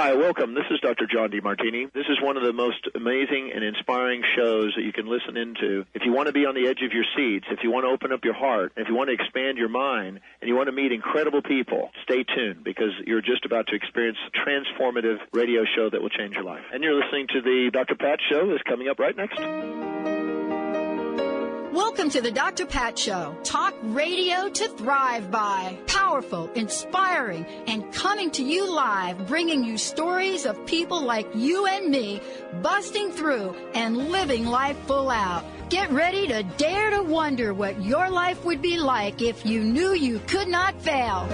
Hi, welcome. This is Dr. John DeMartini. This is one of the most amazing and inspiring shows that you can listen into. If you want to be on the edge of your seats, if you want to open up your heart, if you want to expand your mind, and you want to meet incredible people, stay tuned because you're just about to experience a transformative radio show that will change your life. And you're listening to the Dr. Pat Show that's coming up right next. Welcome to the Dr. Pat Show. Talk radio to thrive by. Powerful, inspiring, and coming to you live, bringing you stories of people like you and me, busting through and living life full out. Get ready to dare to wonder what your life would be like if you knew you could not fail.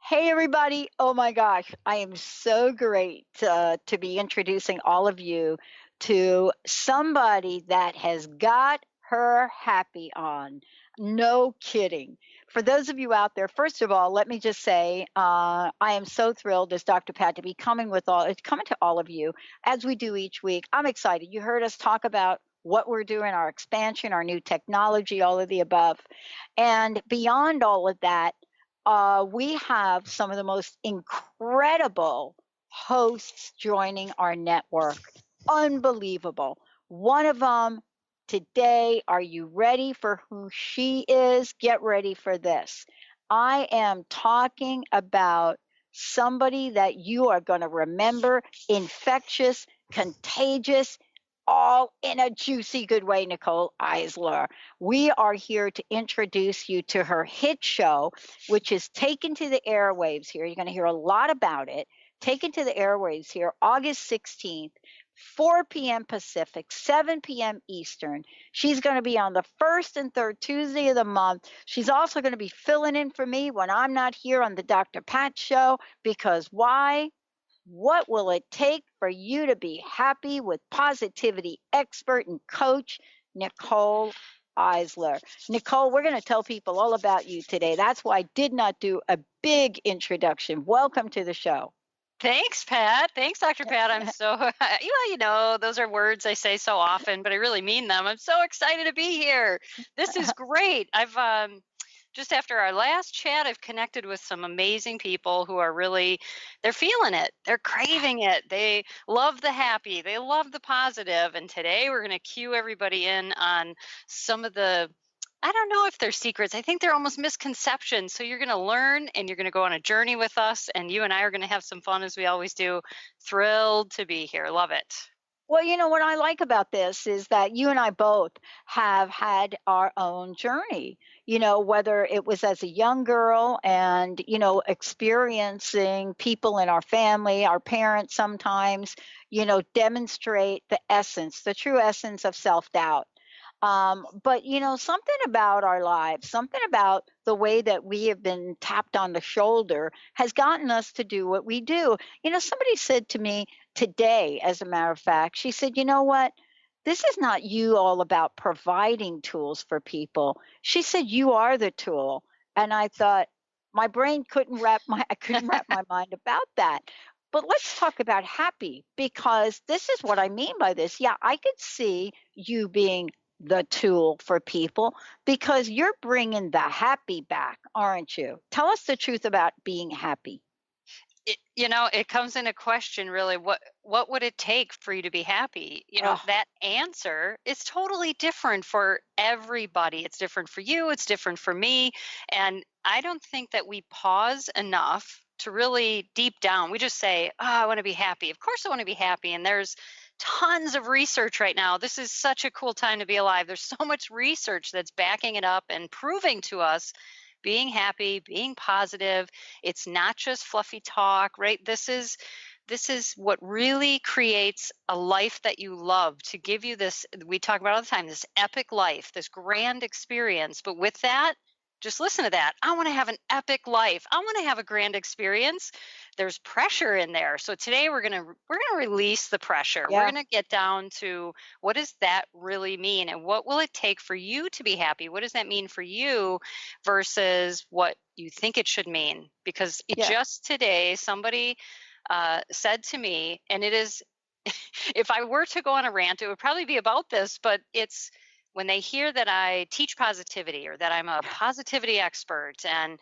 Hey, everybody. Oh, my gosh. I am so great to be introducing all of you to somebody that has got her happy on. No kidding. For those of you out there, first of all, let me just say I am so thrilled as Dr. Pat to be coming to all of you as we do each week. I'm excited. You heard us talk about what we're doing, our expansion, our new technology, all of the above. And beyond all of that, we have some of the most incredible hosts joining our network. Unbelievable. One of them today, are you ready for who she is? Get ready for this. I am talking about somebody that you are going to remember, infectious, contagious, all in a juicy good way, Nicole Eisler. We are here to introduce you to her hit show, which is taken to the airwaves here. You're going to hear a lot about it. Taken to the airwaves here, August 16th. 4 p.m. Pacific, 7 p.m. Eastern. She's going to be on the first and third Tuesday of the month. She's also going to be filling in for me when I'm not here on the Dr. Pat Show. Because why? What will it take for you to be happy with positivity expert and coach, Nicole Eisler? Nicole, we're going to tell people all about you today. That's why I did not do a big introduction. Welcome to the show. Thanks, Pat. Thanks, Dr. Pat. I'm so, those are words I say so often, but I really mean them. I'm so excited to be here. This is great. I've just after our last chat, I've connected with some amazing people who are really, they're feeling it. They're craving it. They love the happy. They love the positive. And today we're going to cue everybody in on some of the, I don't know if they're secrets. I think they're almost misconceptions. So you're going to learn and you're going to go on a journey with us. And you and I are going to have some fun as we always do. Thrilled to be here. Love it. Well, you know, what I like about this is that you and I both have had our own journey, you know, whether it was as a young girl and, you know, experiencing people in our family, our parents sometimes, you know, demonstrate the essence, the true essence of self-doubt. But, you know, something about our lives, something about the way that we have been tapped on the shoulder has gotten us to do what we do. You know, somebody said to me today, as a matter of fact, she said, you know what? This is not you all about providing tools for people. She said, you are the tool. And I thought, I couldn't wrap my mind about that. But let's talk about happy, because this is what I mean by this. Yeah, I could see you being the tool for people because you're bringing the happy back, aren't you? Tell us the truth about being happy. It comes in a question, really, what would it take for you to be happy? That answer is totally different for everybody. It's different for you. It's different for me. And I don't think that we pause enough to really deep down. We just say, I want to be happy. Of course I want to be happy. And there's tons of research right now. This is such a cool time to be alive. There's so much research that's backing it up and proving to us being happy, being positive. It's not just fluffy talk, right? This is what really creates a life that you love, to give you this, we talk about all the time, this epic life, this grand experience. But with that, just listen to that. I want to have an epic life. I want to have a grand experience. There's pressure in there. So today we're going to release the pressure. Yeah. We're going to get down to what does that really mean, and what will it take for you to be happy? What does that mean for you versus what you think it should mean? Because just today somebody said to me, and it is, if I were to go on a rant, it would probably be about this, but it's when they hear that I teach positivity or that I'm a positivity expert and,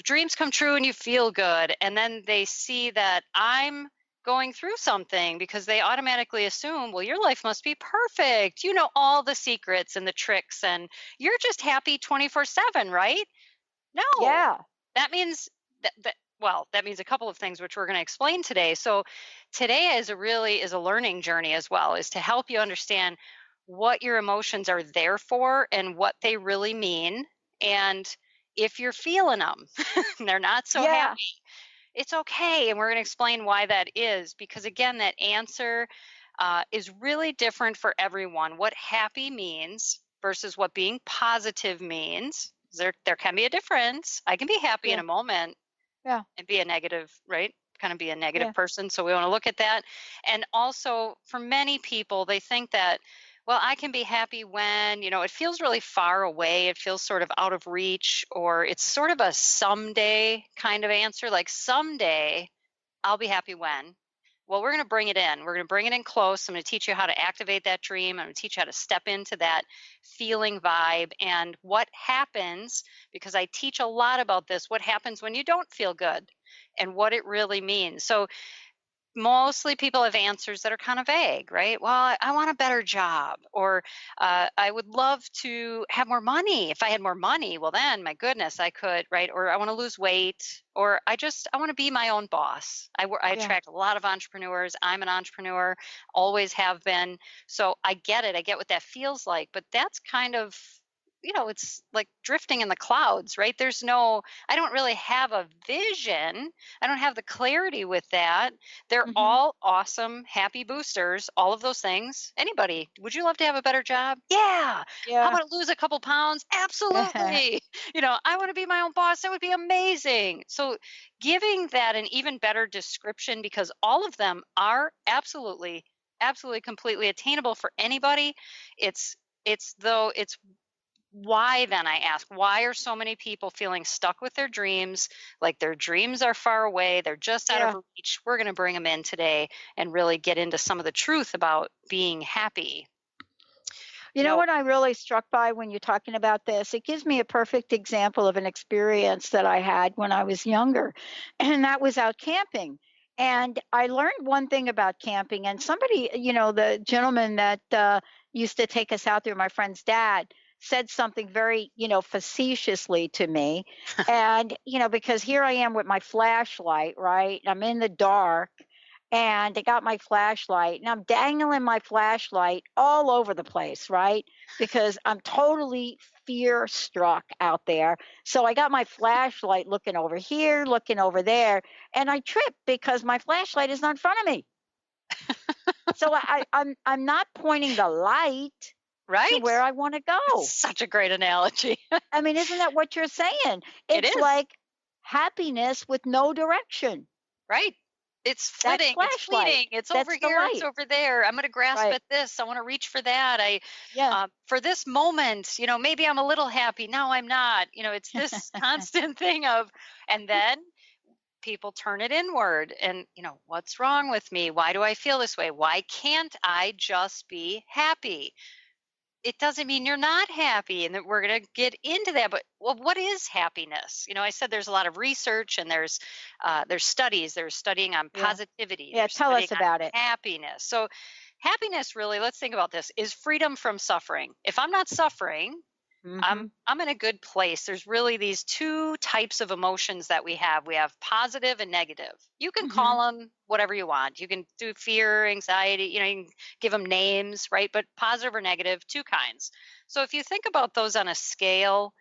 dreams come true and you feel good. And then they see that I'm going through something because they automatically assume, well, your life must be perfect. You know all the secrets and the tricks, and you're just happy 24/7, right? No, Yeah. that means that means a couple of things which we're going to explain today. So today is a learning journey as well, is to help you understand what your emotions are there for and what they really mean. And if you're feeling them, they're not so Yeah. happy, it's okay. And we're going to explain why that is, because again, that answer is really different for everyone. What happy means versus what being positive means. There can be a difference. I can be happy in Yeah. a moment Yeah. and be a negative, right? Kind of be a negative Yeah. person. So we want to look at that. And also, for many people, they think that, well, I can be happy when, it feels really far away. It feels sort of out of reach, or it's sort of a someday kind of answer, like someday I'll be happy when. Well, we're going to bring it in. We're going to bring it in close. I'm going to teach you how to activate that dream. I'm going to teach you how to step into that feeling vibe and what happens, because I teach a lot about this, what happens when you don't feel good and what it really means. So mostly people have answers that are kind of vague, right? Well, I want a better job, or I would love to have more money. If I had more money, well, then my goodness, I could, right? Or I want to lose weight, or I want to be my own boss. I Yeah. attract a lot of entrepreneurs. I'm an entrepreneur, always have been. So I get it. I get what that feels like, but that's kind of, it's like drifting in the clouds, right? I don't really have a vision. I don't have the clarity with that. They're Mhm. all awesome, happy boosters, all of those things. Anybody, would you love to have a better job? Yeah. How Yeah. about lose a couple pounds? Absolutely. I want to be my own boss. That would be amazing. So, giving that an even better description, because all of them are absolutely, absolutely, completely attainable for anybody. It's why then I ask, why are so many people feeling stuck with their dreams? Like their dreams are far away, they're just out of Yeah. reach. We're going to bring them in today and really get into some of the truth about being happy. You know No, what I really struck by when you're talking about this? It gives me a perfect example of an experience that I had when I was younger, and that was out camping. And I learned one thing about camping, and somebody, the gentleman that used to take us out there, my friend's dad, said something very, facetiously to me. And, because here I am with my flashlight, right? I'm in the dark and I got my flashlight and I'm dangling my flashlight all over the place, right? Because I'm totally fear struck out there. So I got my flashlight looking over here, looking over there, and I tripped because my flashlight is not in front of me. So I'm not pointing the light to right? where I want to It's go. such a great analogy. I mean, isn't that what you're saying? It It's is, like happiness with no direction. right? It's That's flitting, it's flashlight. fleeting, it's over That's the here, it's light. over there. I'm going to grasp Right. at this. I want to reach for that. Yeah. For this moment, maybe I'm a little happy. Now I'm not. It's this constant thing of, and then people turn it inward and, what's wrong with me? Why do I feel this way? Why can't I just be happy? It doesn't mean you're not happy, and that we're going to get into that. But well, what is happiness? I said there's a lot of research, and there's studies. There's studying on Yeah. positivity. Yeah. There's Tell studying us on about it. happiness. So happiness, really, let's think about this, is freedom from suffering. If I'm not suffering, Mm-hmm. I'm in a good place. There's really these two types of emotions that we have. We have positive and negative. You can Mm-hmm. call them whatever you want. You can do fear, anxiety, you can give them names, right? But positive or negative, two kinds. So if you think about those on a scale,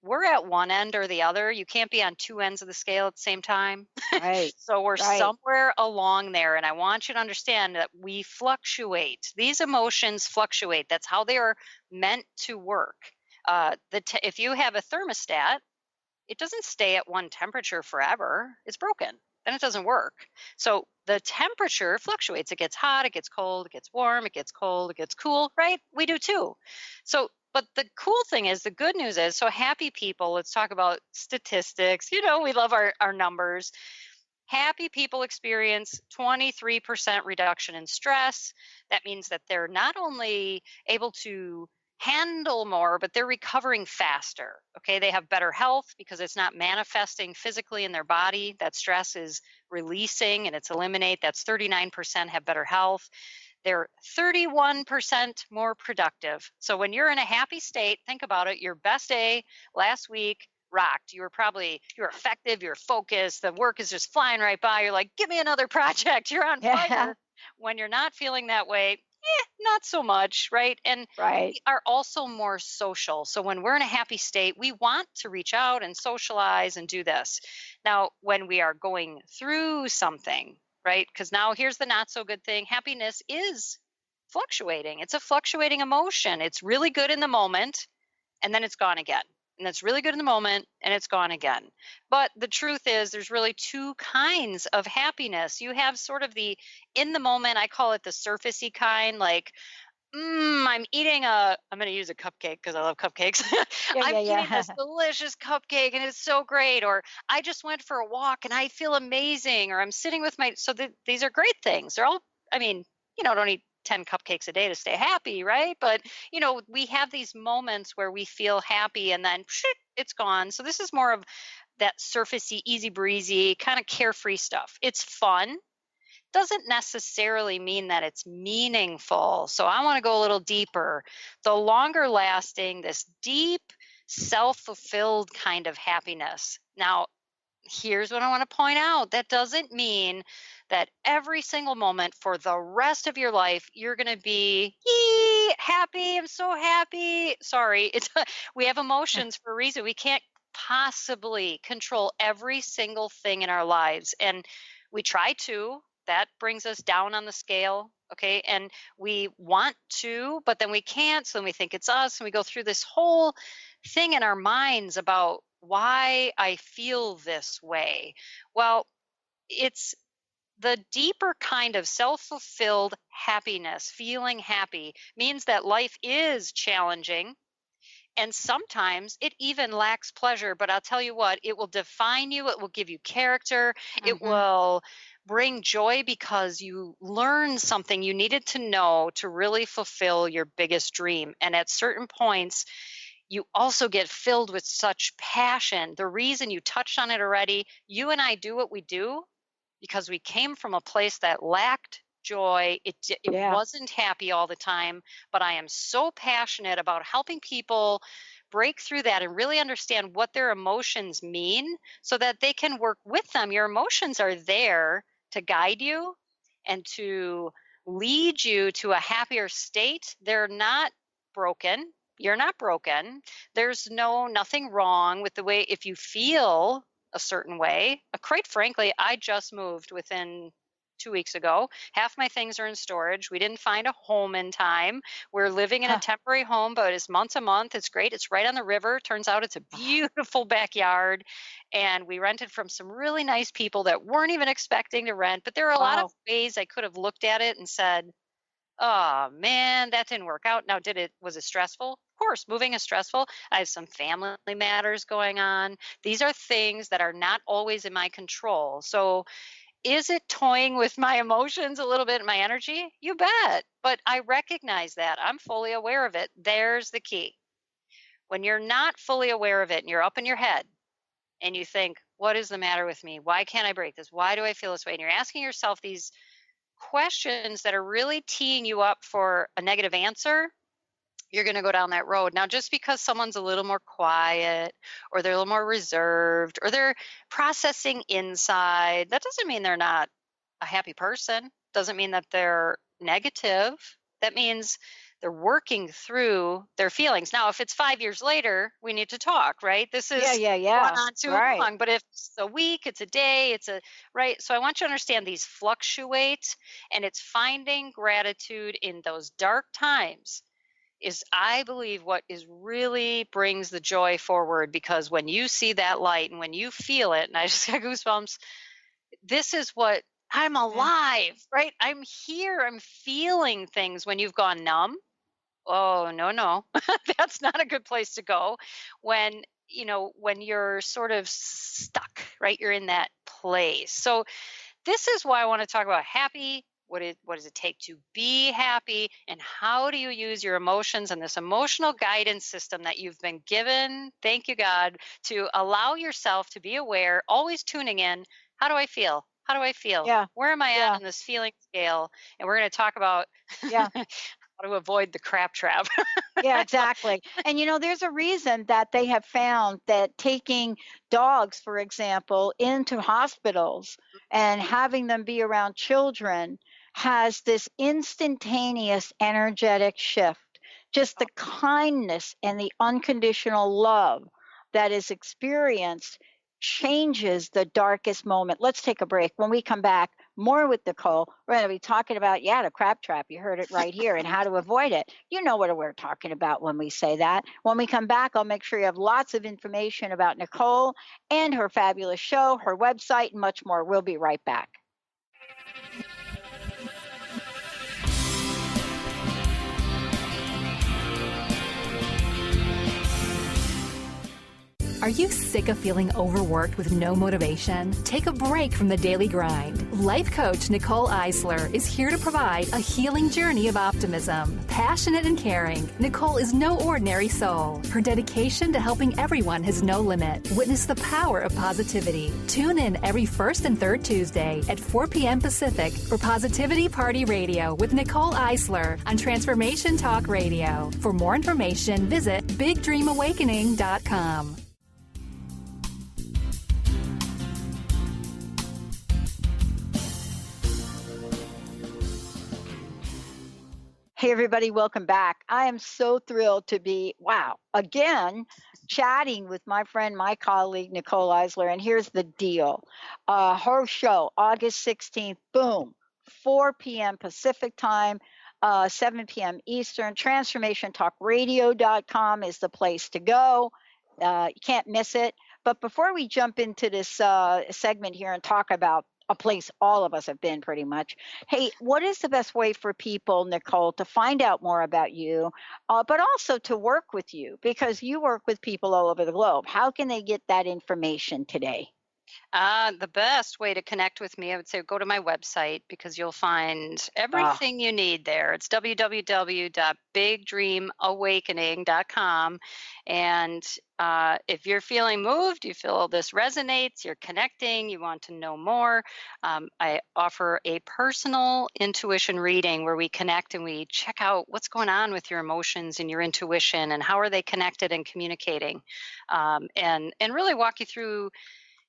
we're at one end or the other. You can't be on two ends of the scale at the same time. Right. So we're Right. somewhere along there. And I want you to understand that we fluctuate. These emotions fluctuate. That's how they are meant to work. If you have a thermostat, it doesn't stay at one temperature forever. It's broken. Then it doesn't work. So the temperature fluctuates. It gets hot, it gets cold, it gets warm, it gets cold, it gets cool, right? We do too. So, but the cool thing is, the good news is, so happy people, let's talk about statistics. We love our numbers. Happy people experience 23% reduction in stress. That means that they're not only able to handle more, but they're recovering faster. Okay. They have better health because it's not manifesting physically in their body. That stress is releasing and it's eliminate. That's 39% have better health. They're 31% more productive. So when you're in a happy state, think about it. Your best day last week rocked. You're effective, you're focused, the work is just flying right by. You're like, give me another project. You're on fire. When you're not feeling that way, not so much, right? And we are also more social. So when we're in a happy state, we want to reach out and socialize and do this. Now, when we are going through something, right? Because now here's the not so good thing. Happiness is fluctuating. It's a fluctuating emotion. It's really good in the moment, and then it's gone again. And it's really good in the moment, and it's gone again. But the truth is, there's really two kinds of happiness. You have sort of the in the moment, I call it the surfacey kind, like, I'm going to use a cupcake because I love cupcakes. I'm eating this delicious cupcake and it's so great. Or I just went for a walk and I feel amazing. Or I'm sitting with these are great things. They're all, don't eat 10 cupcakes a day to stay happy, right? But, we have these moments where we feel happy and then it's gone. So this is more of that surfacey, easy breezy, kind of carefree stuff. It's fun. Doesn't necessarily mean that it's meaningful. So I want to go a little deeper. The longer lasting, this deep, self-fulfilled kind of happiness. Now, here's what I want to point out. That doesn't mean that every single moment for the rest of your life, you're going to be happy. I'm so happy. Sorry. We have emotions for a reason. We can't possibly control every single thing in our lives. And we try to. That brings us down on the scale. Okay. And we want to, but then we can't. So then we think it's us. And we go through this whole thing in our minds about why I feel this way. Well, it's the deeper kind of self-fulfilled happiness. Feeling happy means that life is challenging. And sometimes it even lacks pleasure, but I'll tell you what, it will define you. It will give you character. It will bring joy because you learned something you needed to know to really fulfill your biggest dream. And at certain points, you also get filled with such passion. The reason you touched on it already, you and I do what we do because we came from a place that lacked joy. It wasn't happy all the time, but I am so passionate about helping people break through that and really understand what their emotions mean so that they can work with them. Your emotions are there to guide you and to lead you to a happier state. They're not broken. You're not broken. There's nothing wrong with the way, if you feel a certain way. Quite frankly, I just moved within 2 weeks ago. Half my things are in storage. We didn't find a home in time. We're living in a temporary home, but it's month to month. It's great. It's right on the river. Turns out it's a beautiful backyard. And we rented from some really nice people that weren't even expecting to rent. But there are a lot of ways I could have looked at it and said, oh man, that didn't work out. Now, was it stressful? Of course, moving is stressful. I have some family matters going on. These are things that are not always in my control. So is it toying with my emotions a little bit, my energy? You bet. But I recognize that. I'm fully aware of it. There's the key. When you're not fully aware of it and you're up in your head and you think, what is the matter with me? Why can't I break this? Why do I feel this way? And you're asking yourself these questions that are really teeing you up for a negative answer, you're going to go down that road. Now, just because someone's a little more quiet or they're a little more reserved or they're processing inside, that doesn't mean they're not a happy person. Doesn't mean that they're negative. That means they're working through their feelings. Now, if it's 5 years later, we need to talk, right? This is going on too long. But if it's a week, it's a day, right? So I want you to understand these fluctuate, and it's finding gratitude in those dark times is, I believe, what is really brings the joy forward, because when you see that light and when you feel it, and I just got goosebumps, this is what I'm alive, right? I'm here. I'm feeling things. When you've gone numb, oh, no, that's not a good place to go. When you're sort of stuck, right? You're in that place. So this is why I want to talk about happy what does it take to be happy, and how do you use your emotions and this emotional guidance system that you've been given, thank you God, to allow yourself to be aware, always tuning in. How do I feel? How do I feel? Yeah. Where am I Yeah. at on this feeling scale? And we're going to talk about Yeah. how to avoid the crap trap. Yeah, exactly. And there's a reason that they have found that taking dogs, for example, into hospitals and having them be around children has this instantaneous energetic shift. Just the kindness and the unconditional love that is experienced changes the darkest moment. Let's take a break. When we come back, more with Nicole. We're going to be talking about, the crap trap. You heard it right here, and how to avoid it. You know what we're talking about when we say that. When we come back, I'll make sure you have lots of information about Nicole and her fabulous show, her website, and much more. We'll be right back. Are you sick of feeling overworked with no motivation? Take a break from the daily grind. Life coach Nicole Eisler is here to provide a healing journey of optimism. Passionate and caring, Nicole is no ordinary soul. Her dedication to helping everyone has no limit. Witness the power of positivity. Tune in every first and third Tuesday at 4 p.m. Pacific for Positivity Party Radio with Nicole Eisler on Transformation Talk Radio. For more information, visit BigDreamAwakening.com. Hey, everybody, welcome back. I am so thrilled to be, again, chatting with my friend, my colleague, Nicole Eisler. And here's the deal. Her show, August 16th, boom, 4 p.m. Pacific time, 7 p.m. Eastern. TransformationTalkRadio.com is the place to go. You can't miss it. But before we jump into this segment here and talk about a place all of us have been pretty much. Hey, what is the best way for people, Nicole, to find out more about you, but also to work with you? Because you work with people all over the globe. How can they get that information today? The best way to connect with me, I would say go to my website, because you'll find everything you need there. It's www.bigdreamawakening.com. And if you're feeling moved, you feel this resonates, you're connecting, you want to know more, I offer a personal intuition reading where we connect and we check out what's going on with your emotions and your intuition and how are they connected and communicating, and really walk you through.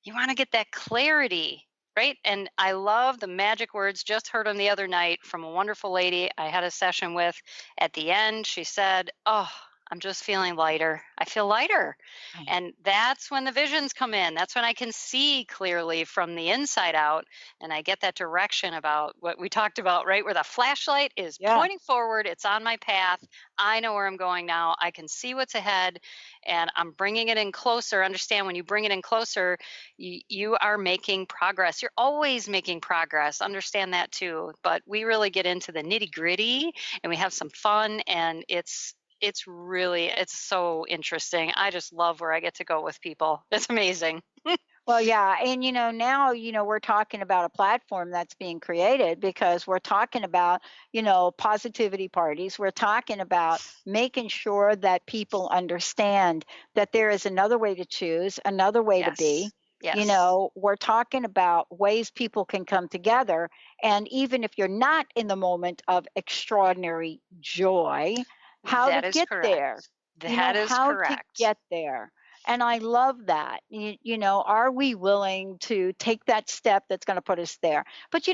You want to get that clarity, right? And I love the magic words. Just heard them the other night from a wonderful lady I had a session with. At the end, she said, "Oh, I'm just feeling lighter. I feel lighter." And that's when the visions come in. That's when I can see clearly from the inside out. And I get that direction about what we talked about, right? Where the flashlight is pointing forward. It's on my path. I know where I'm going now. I can see what's ahead and I'm bringing it in closer. Understand, when you bring it in closer, you are making progress. You're always making progress. Understand that too. But we really get into the nitty gritty and we have some fun, and it's so interesting. I just love where I get to go with people. It's amazing. Well, yeah. And, now, we're talking about a platform that's being created because we're talking about, positivity parties. We're talking about making sure that people understand that there is another way to choose, another way to be. Yes. We're talking about ways people can come together. And even if you're not in the moment of extraordinary joy, how to get there. That is how correct. to get there. And I love that. Are we willing to take that step that's going to put us there? But,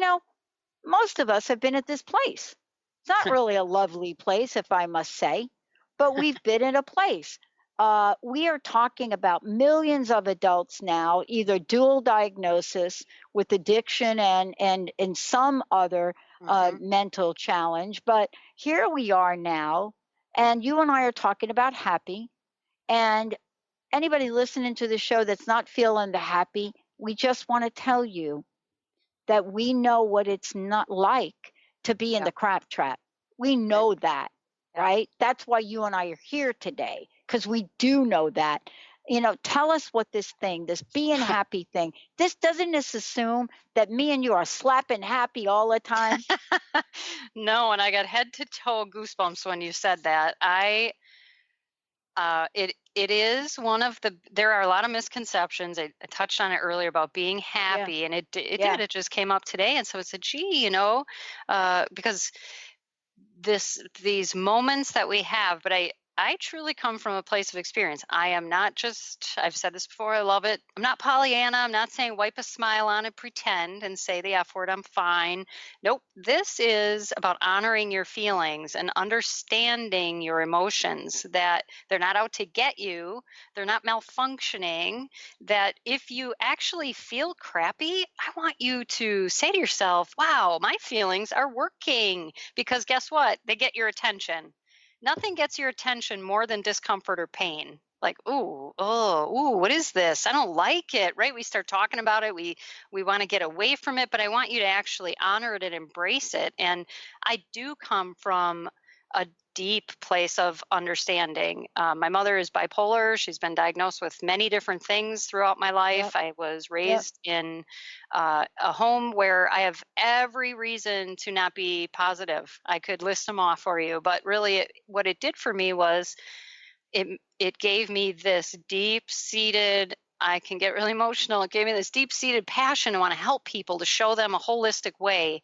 most of us have been at this place. It's not really a lovely place, if I must say, but we've been in a place. We are talking about millions of adults now, either dual diagnosis with addiction and some other mental challenge. But here we are now. And you and I are talking about happy. And anybody listening to the show that's not feeling the happy, we just want to tell you that we know what it's not like to be in the crap trap. We know that, right? That's why you and I are here today, because we do know that. tell us what this being happy thing, doesn't this assume that me and you are slapping happy all the time? No, and I got head to toe goosebumps when you said that. It is one of there are a lot of misconceptions. I touched on it earlier about being happy, and it just came up today. And so it said, gee, because these moments that we have, but I truly come from a place of experience. I am not just, I've said this before, I love it. I'm not Pollyanna. I'm not saying wipe a smile on and pretend and say the F word, I'm fine. Nope. This is about honoring your feelings and understanding your emotions, that they're not out to get you. They're not malfunctioning. That if you actually feel crappy, I want you to say to yourself, wow, my feelings are working, because guess what? They get your attention. Nothing gets your attention more than discomfort or pain. Like, what is this? I don't like it, right? We start talking about it. We want to get away from it, but I want you to actually honor it and embrace it. And I do come from a deep place of understanding. My mother is bipolar. She's been diagnosed with many different things throughout my life. I was raised in a home where I have every reason to not be positive. I could list them off for you, but really what it did for me was it gave me this deep-seated, I can get really emotional. It gave me this deep-seated passion to want to help people, to show them a holistic way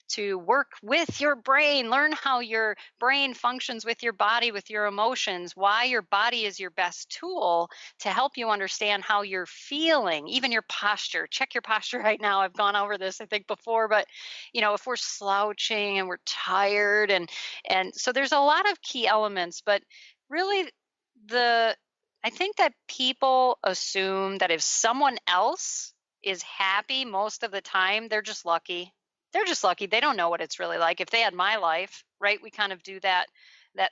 to work with your brain, learn how your brain functions with your body, with your emotions, why your body is your best tool to help you understand how you're feeling, even your posture. Check your posture right now. I've gone over this, I think, before, but if we're slouching and we're tired, and so there's a lot of key elements, but really I think that people assume that if someone else is happy most of the time, they're just lucky. They're just lucky. They don't know what it's really like. If they had my life, right? We kind of do that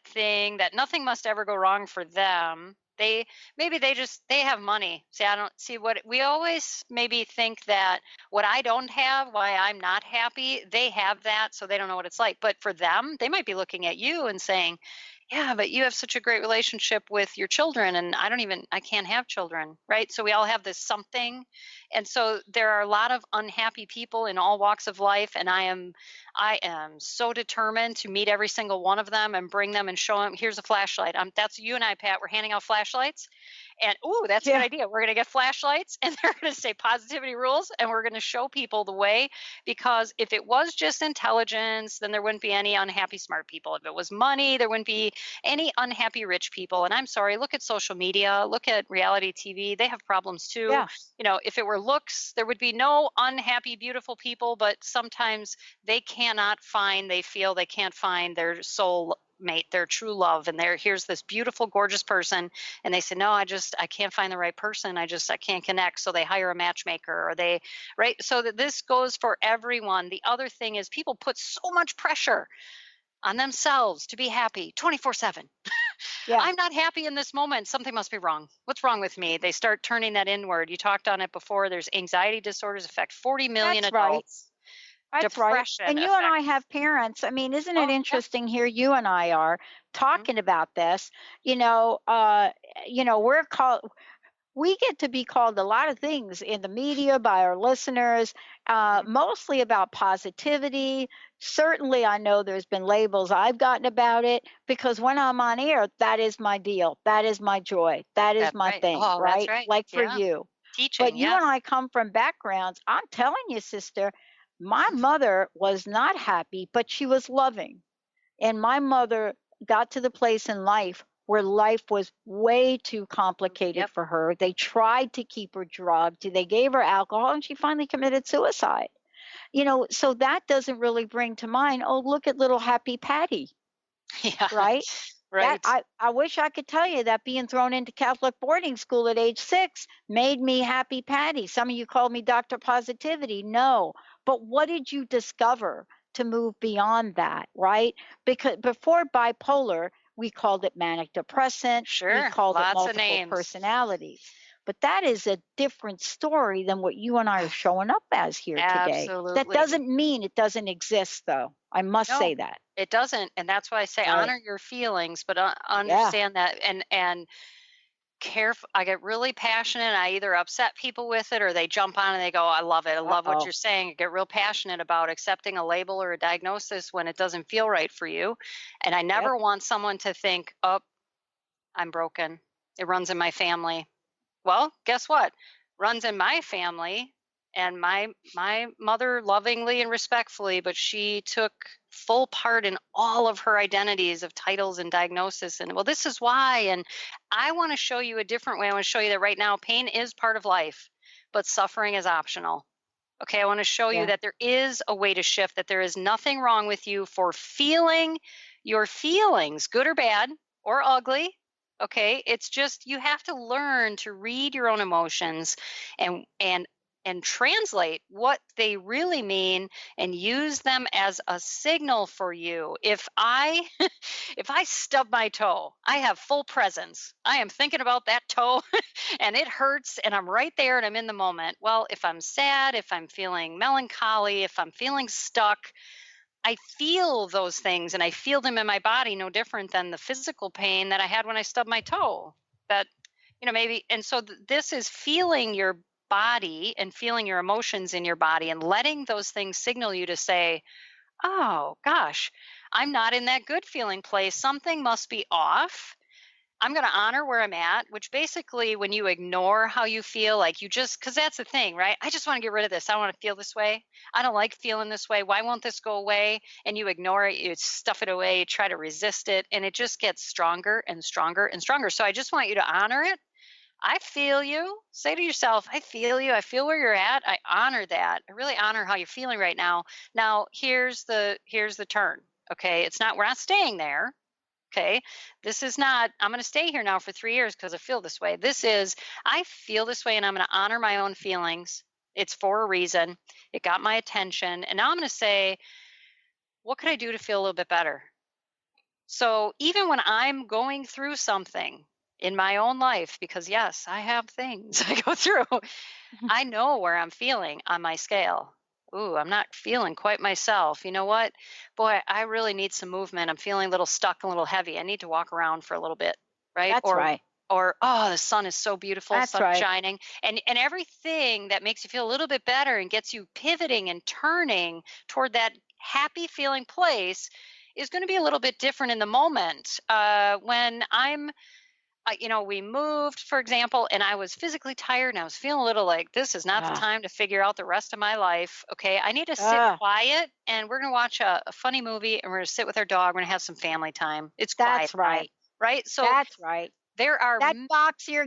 thing that nothing must ever go wrong for them. They have money. See, I don't see what we always maybe think that what I don't have, why I'm not happy, they have that, so they don't know what it's like. But for them, they might be looking at you and saying, yeah, but you have such a great relationship with your children, and I can't have children, right? So we all have this something. And so there are a lot of unhappy people in all walks of life, and I am so determined to meet every single one of them and bring them and show them, here's a flashlight. That's you and I, Pat, we're handing out flashlights. And that's a good idea. We're going to get flashlights, and they're going to say positivity rules, and we're going to show people the way, because if it was just intelligence, then there wouldn't be any unhappy smart people. If it was money, there wouldn't be any unhappy rich people. And I'm sorry, look at social media, look at reality TV. They have problems too. Yeah. If it were looks, there would be no unhappy, beautiful people, but sometimes they feel they can't find their soul mate, their true love, and here's this beautiful, gorgeous person, and they say, no, I can't find the right person, I can't connect, so they hire a matchmaker, right? So that this goes for everyone. The other thing is, people put so much pressure on themselves to be happy 24/7. Yeah. I'm not happy in this moment, something must be wrong. What's wrong with me? They start turning that inward. You talked on it before. There's anxiety disorders affect 40 million adults. Right. That's Depression right. And you and I have parents. I mean, isn't it interesting here? You and I are talking about this. We get to be called a lot of things in the media by our listeners, mostly about positivity. Certainly, I know there's been labels I've gotten about it, because when I'm on air, that is my deal. That is my joy. That is my thing, right? That's right? Like for you. Teaching, but you and I come from backgrounds. I'm telling you, sister, my mother was not happy, but she was loving. And my mother got to the place in life where life was way too complicated for her. They tried to keep her drugged. They gave her alcohol, and she finally committed suicide. So that doesn't really bring to mind, look at little happy Patty. Yeah. Right? Right. I wish I could tell you that being thrown into Catholic boarding school at age 6 made me happy Patty. Some of you called me Dr. Positivity. No. But what did you discover to move beyond that, right? Because before bipolar, we called it manic depressant. Sure. We called Lots it multiple of names. Personalities. But that is a different story than what you and I are showing up as here today. Absolutely. That doesn't mean it doesn't exist, though. I must say that. It doesn't. And that's why I say honor your feelings, but understand that. And careful. I get really passionate. I either upset people with it or they jump on and they go, I love it. I love what you're saying. I get real passionate about accepting a label or a diagnosis when it doesn't feel right for you. And I never want someone to think, oh, I'm broken. It runs in my family. Well, guess what? Runs in my family. And my mother lovingly and respectfully, but she took full part in all of her identities of titles and diagnosis. And well, this is why. And I want to show you a different way. I want to show you that right now, pain is part of life, but suffering is optional. Okay. I want to show you that there is a way to shift, that there is nothing wrong with you for feeling your feelings, good or bad or ugly. Okay. It's just, you have to learn to read your own emotions and translate what they really mean and use them as a signal for you. If I stub my toe, I have full presence. I am thinking about that toe and it hurts and I'm right there and I'm in the moment. Well, if I'm sad, if I'm feeling melancholy, if I'm feeling stuck, I feel those things and I feel them in my body, no different than the physical pain that I had when I stubbed my toe. That, maybe, and so this is feeling your body and feeling your emotions in your body and letting those things signal you to say, oh gosh, I'm not in that good feeling place. Something must be off. I'm going to honor where I'm at, which basically when you ignore how you feel, like because that's the thing, right? I just want to get rid of this. I don't want to feel this way. I don't like feeling this way. Why won't this go away? And you ignore it, you stuff it away, you try to resist it, and it just gets stronger and stronger and stronger. So I just want you to honor it. I feel you. Say to yourself, I feel you. I feel where you're at. I honor that. I really honor how you're feeling right now. Now, here's the turn. Okay. We're not staying there. Okay. This is not, I'm going to stay here now for 3 years because I feel this way. This is, I feel this way and I'm going to honor my own feelings. It's for a reason. It got my attention. And now I'm going to say, what could I do to feel a little bit better? So even when I'm going through something, in my own life, because yes, I have things I go through, I know where I'm feeling on my scale. Ooh, I'm not feeling quite myself. You know what? Boy, I really need some movement. I'm feeling a little stuck, a little heavy. I need to walk around for a little bit, right? That's right. Or, oh, the sun is so beautiful, That's sun right. shining. And everything that makes you feel a little bit better and gets you pivoting and turning toward that happy feeling place is going to be a little bit different in the moment. When we moved, for example, and I was physically tired and I was feeling a little like, this is not the time to figure out the rest of my life. Okay. I need to sit quiet and we're going to watch a funny movie and we're going to sit with our dog. We're going to have some family time. It's quiet. That's right. Right. So that's right. There are that box you're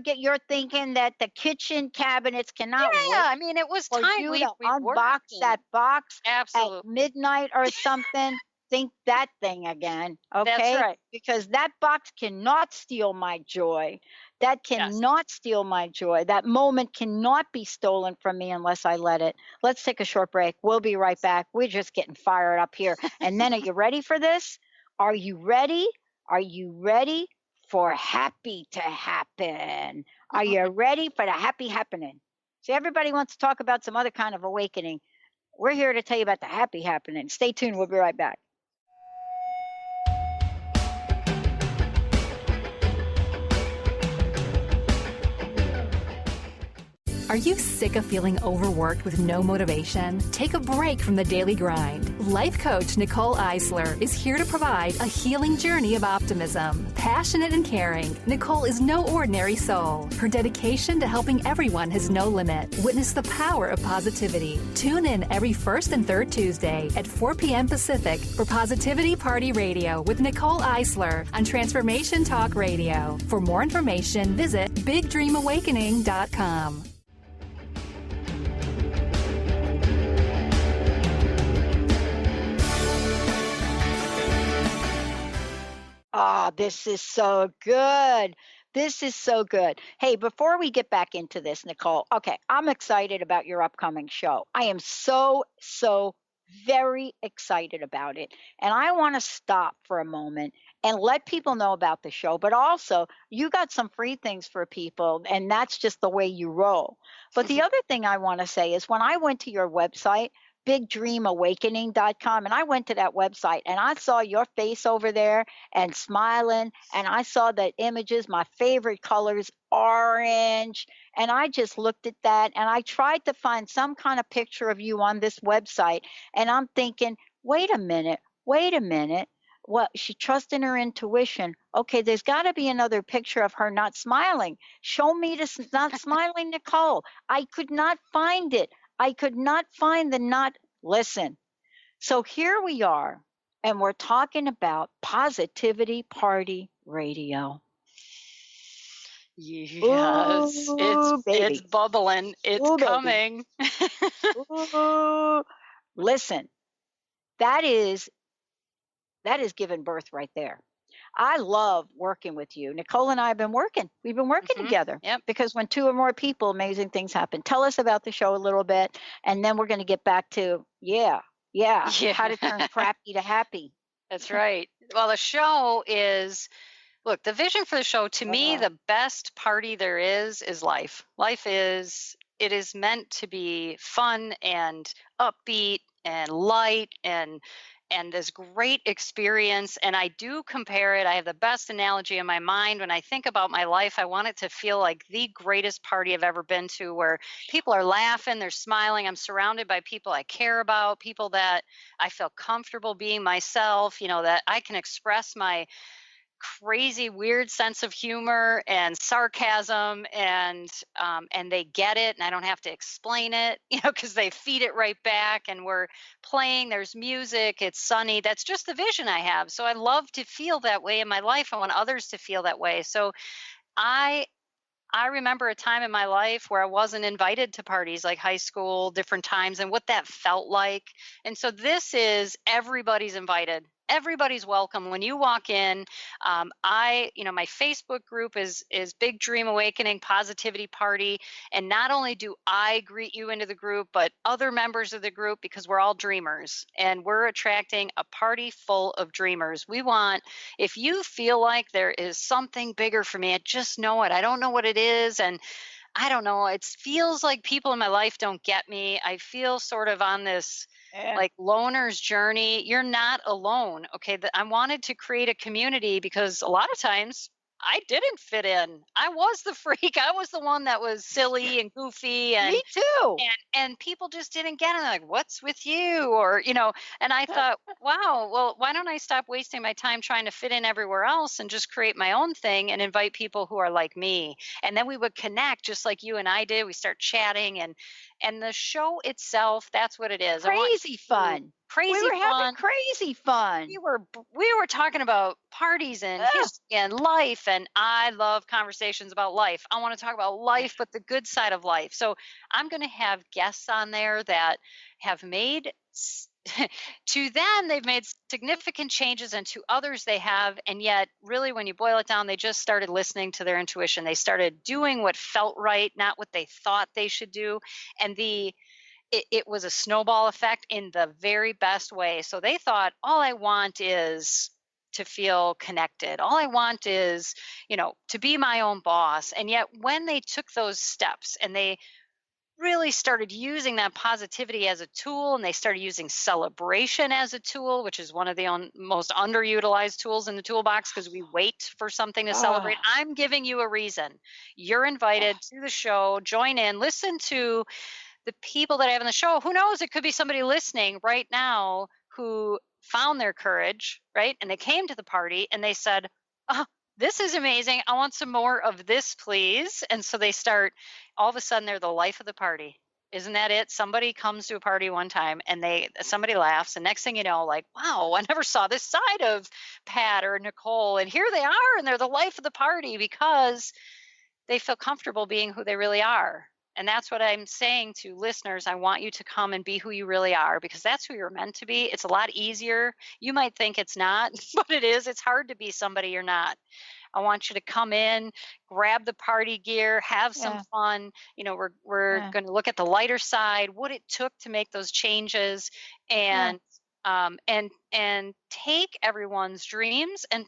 thinking that the kitchen cabinets cannot work. I mean, it was time for you to unbox that box at midnight or something. Think that thing again, okay? That's right. Because that box cannot steal my joy. That cannot steal my joy. That moment cannot be stolen from me unless I let it. Let's take a short break. We'll be right back. We're just getting fired up here. And then, are you ready for this? Are you ready? Are you ready for happy to happen? Are you ready for the happy happening? See, everybody wants to talk about some other kind of awakening. We're here to tell you about the happy happening. Stay tuned. We'll be right back. Are you sick of feeling overworked with no motivation? Take a break from the daily grind. Life coach Nicole Eisler is here to provide a healing journey of optimism. Passionate and caring, Nicole is no ordinary soul. Her dedication to helping everyone has no limit. Witness the power of positivity. Tune in every first and third Tuesday at 4 p.m. Pacific for Positivity Party Radio with Nicole Eisler on Transformation Talk Radio. For more information, visit BigDreamAwakening.com. This is so good. This is so good. Hey, before we get back into this, Nicole, okay, I'm excited about your upcoming show. I am so very excited about it. And I want to stop for a moment and let people know about the show, but also you got some free things for people, and that's just the way you roll. But the other thing I want to say is when I went to your website, bigdreamawakening.com, and I went to that website and I saw your face over there and smiling, and I saw the images, my favorite colors, orange, and I just looked at that and I tried to find some kind of picture of you on this website, and I'm thinking, wait a minute. Well, she trusts in her intuition. Okay, there's got to be another picture of her not smiling. Show me this not smiling Nicole. I could not find it. I could not find the not. Listen. So here we are, and we're talking about Positivity Party Radio. Yes, Ooh, it's bubbling. It's Ooh, coming. Ooh. Listen, that is giving birth right there. I love working with you. Nicole and I have been working. We've been working together. Yep. Because when two or more people, amazing things happen. Tell us about the show a little bit, and then we're going to get back to, how to turn crappy to happy. That's right. Well, the show is, look, the vision for the show, to me, the best party there is life. It is meant to be fun and upbeat and light and this great experience. And I do compare it. I have the best analogy in my mind. When I think about my life, I want it to feel like the greatest party I've ever been to, where people are laughing, they're smiling. I'm surrounded by people I care about, people that I feel comfortable being myself, that I can express my crazy, weird sense of humor and sarcasm, and they get it, and I don't have to explain it, because they feed it right back. And we're playing. There's music. It's sunny. That's just the vision I have. So I love to feel that way in my life. I want others to feel that way. So I remember a time in my life where I wasn't invited to parties, like high school, different times, and what that felt like. And so this is, everybody's invited. Everybody's welcome. When you walk in, my Facebook group is Big Dream Awakening Positivity Party. And not only do I greet you into the group, but other members of the group, because we're all dreamers and we're attracting a party full of dreamers. We want, if you feel like there is something bigger for me, I just know it. I don't know what it is. And I don't know. It feels like people in my life don't get me. I feel sort of on this like loner's journey. You're not alone. Okay. I wanted to create a community because a lot of times I didn't fit in. I was the freak. I was the one that was silly and goofy. And me too. And people just didn't get it. Like, what's with you? Or, and I thought, wow, well, why don't I stop wasting my time trying to fit in everywhere else and just create my own thing and invite people who are like me? And then we would connect just like you and I did. We start chatting, and the show itself, that's what it is. Crazy fun. Crazy we were fun. having crazy fun. We were talking about parties and history and life, and I love conversations about life. I want to talk about life, but the good side of life. So I'm going to have guests on there that have made to them, they've made significant changes, and to others they have, and yet really when you boil it down, they just started listening to their intuition. They started doing what felt right, not what they thought they should do. And it was a snowball effect in the very best way. So they thought, all I want is to feel connected. All I want is, to be my own boss. And yet when they took those steps and they really started using that positivity as a tool, and they started using celebration as a tool, which is one of the most underutilized tools in the toolbox, because we wait for something to celebrate. I'm giving you a reason. You're invited to the show. Join in. Listen to the people that I have on the show. Who knows? It could be somebody listening right now who found their courage, right? And they came to the party and they said, oh, this is amazing. I want some more of this, please. And so they start, all of a sudden, they're the life of the party. Isn't that it? Somebody comes to a party one time and somebody laughs, and next thing you know, like, wow, I never saw this side of Pat or Nicole. And here they are, and they're the life of the party because they feel comfortable being who they really are. And that's what I'm saying to listeners. I want you to come and be who you really are, because that's who you're meant to be. It's a lot easier. You might think it's not, but it is. It's hard to be somebody you're not. I want you to come in, grab the party gear, have some fun. We're going to look at the lighter side, what it took to make those changes, and take everyone's dreams and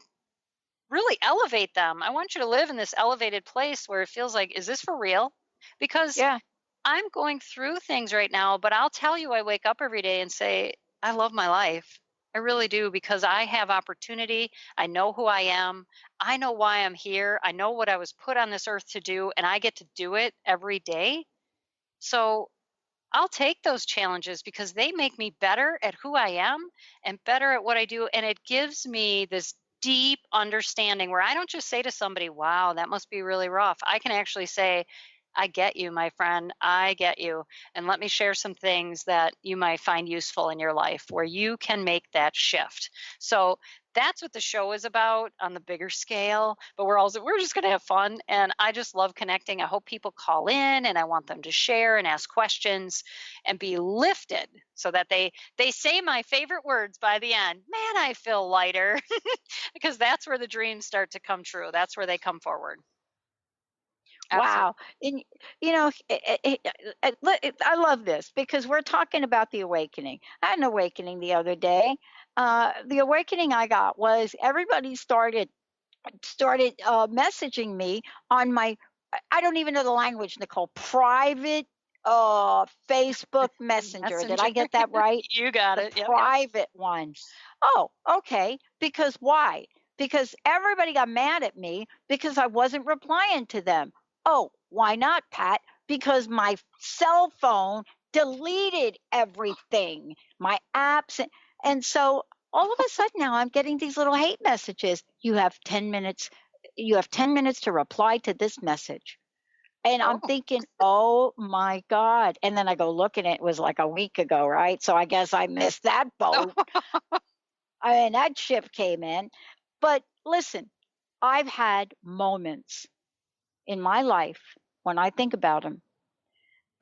really elevate them. I want you to live in this elevated place where it feels like, is this for real? Because I'm going through things right now, but I'll tell you, I wake up every day and say, I love my life. I really do, because I have opportunity. I know who I am. I know why I'm here. I know what I was put on this earth to do, and I get to do it every day. So I'll take those challenges because they make me better at who I am and better at what I do. And it gives me this deep understanding where I don't just say to somebody, wow, that must be really rough. I can actually say, I get you, my friend. I get you. And let me share some things that you might find useful in your life where you can make that shift. So that's what the show is about on the bigger scale, but we're just going to have fun, and I just love connecting. I hope people call in, and I want them to share and ask questions and be lifted so that they say my favorite words by the end. Man, I feel lighter. Because that's where the dreams start to come true. That's where they come forward. Absolutely. Wow. And, I love this because we're talking about the awakening. I had an awakening the other day. The awakening I got was everybody started messaging me on my, I don't even know the language, Nicole, private Facebook Messenger. Did I get that right? You got The it. Yep. private one. Oh, okay. Because why? Because everybody got mad at me because I wasn't replying to them. Oh, why not, Pat? Because my cell phone deleted everything, my apps. And so all of a sudden now I'm getting these little hate messages. You have 10 minutes. You have 10 minutes to reply to this message. And I'm thinking, oh my God. And then I go look and it was like a week ago, right? So I guess I missed that boat. I mean, that ship came in. But listen, I've had moments in my life when I think about them,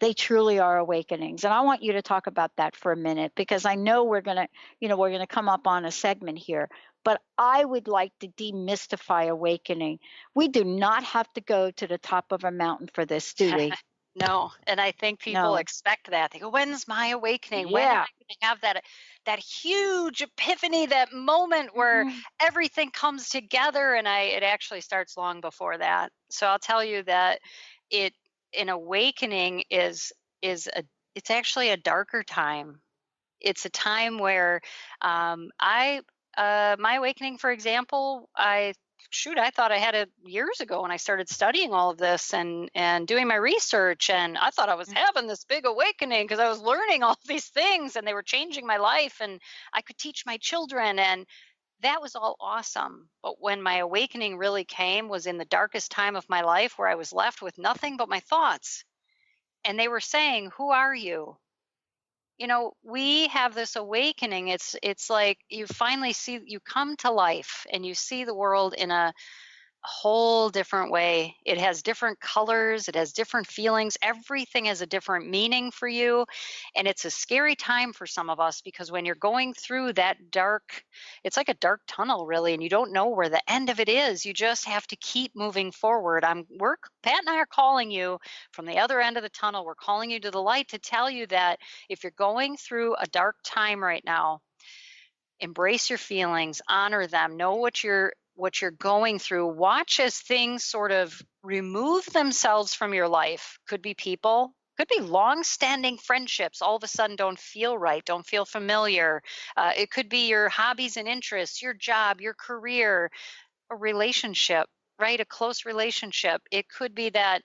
they truly are awakenings. And I want you to talk about that for a minute because I know we're going to come up on a segment here, but I would like to demystify awakening. We do not have to go to the top of a mountain for this, do we? No. And I think people expect that. They go, when's my awakening? Yeah. When am I going to have that huge epiphany, that moment where everything comes together? And it actually starts long before that. So I'll tell you that an awakening it's actually a darker time. It's a time where my awakening, for example, I thought I had it years ago when I started studying all of this and doing my research. And I thought I was having this big awakening because I was learning all these things and they were changing my life and I could teach my children. And that was all awesome. But when my awakening really came was in the darkest time of my life where I was left with nothing but my thoughts. And they were saying, who are you? We have this awakening. It's like you finally you come to life and you see the world in a whole different way. It has different colors, it has different feelings, everything has a different meaning for you. And it's a scary time for some of us because when you're going through that dark, it's like a dark tunnel really, and you don't know where the end of it is. You just have to keep moving forward. Pat and I are calling you from the other end of the tunnel. We're calling you to the light to tell you that if you're going through a dark time right now, embrace your feelings, honor them, know what you're going through. Watch as things sort of remove themselves from your life. Could be people, could be long-standing friendships all of a sudden don't feel right, don't feel familiar. It could be your hobbies and interests, your job, your career, a relationship, right? A close relationship. It could be that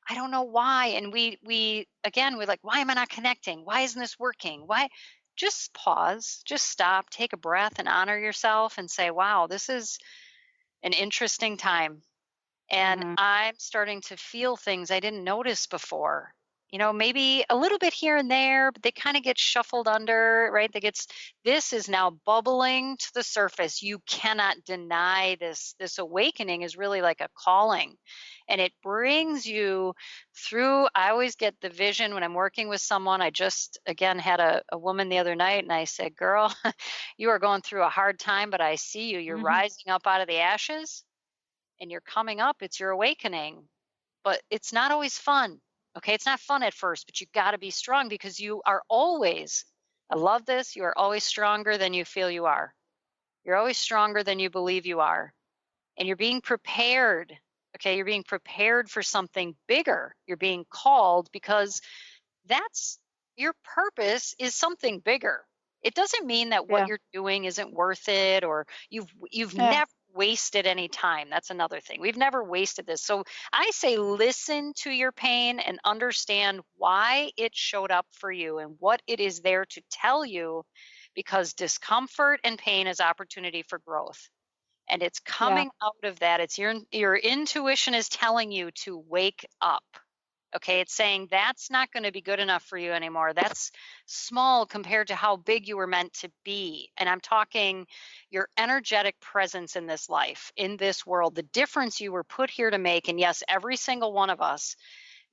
I don't know why. And we're like, why am I not connecting? Why isn't this working? Why? Just pause, just stop, take a breath and honor yourself and say, wow, this is an interesting time. And I'm starting to feel things I didn't notice before. Maybe a little bit here and there, but they kind of get shuffled under, right? This is now bubbling to the surface. You cannot deny this. This awakening is really like a calling. And it brings you through. I always get the vision when I'm working with someone. I just, again, had a woman the other night and I said, girl, you are going through a hard time, but I see you. You're rising up out of the ashes and you're coming up. It's your awakening, but it's not always fun. Okay. It's not fun at first, but you got to be strong because you are always, I love this. You are always stronger than you feel you are. You're always stronger than you believe you are. And you're being prepared Okay. You're being prepared for something bigger. You're being called because that's your purpose is something bigger. It doesn't mean that what Yeah. you're doing isn't worth it, or you've Yeah. never wasted any time. That's another thing. We've never wasted this. So I say listen to your pain and understand why it showed up for you and what it is there to tell you, because discomfort and pain is opportunity for growth. And it's Yeah. coming out of that. It's your intuition is telling you to wake up. Okay, it's saying that's not going to be good enough for you anymore. That's small compared to how big you were meant to be. And I'm talking your energetic presence in this life, in this world, the difference you were put here to make. And yes, every single one of us,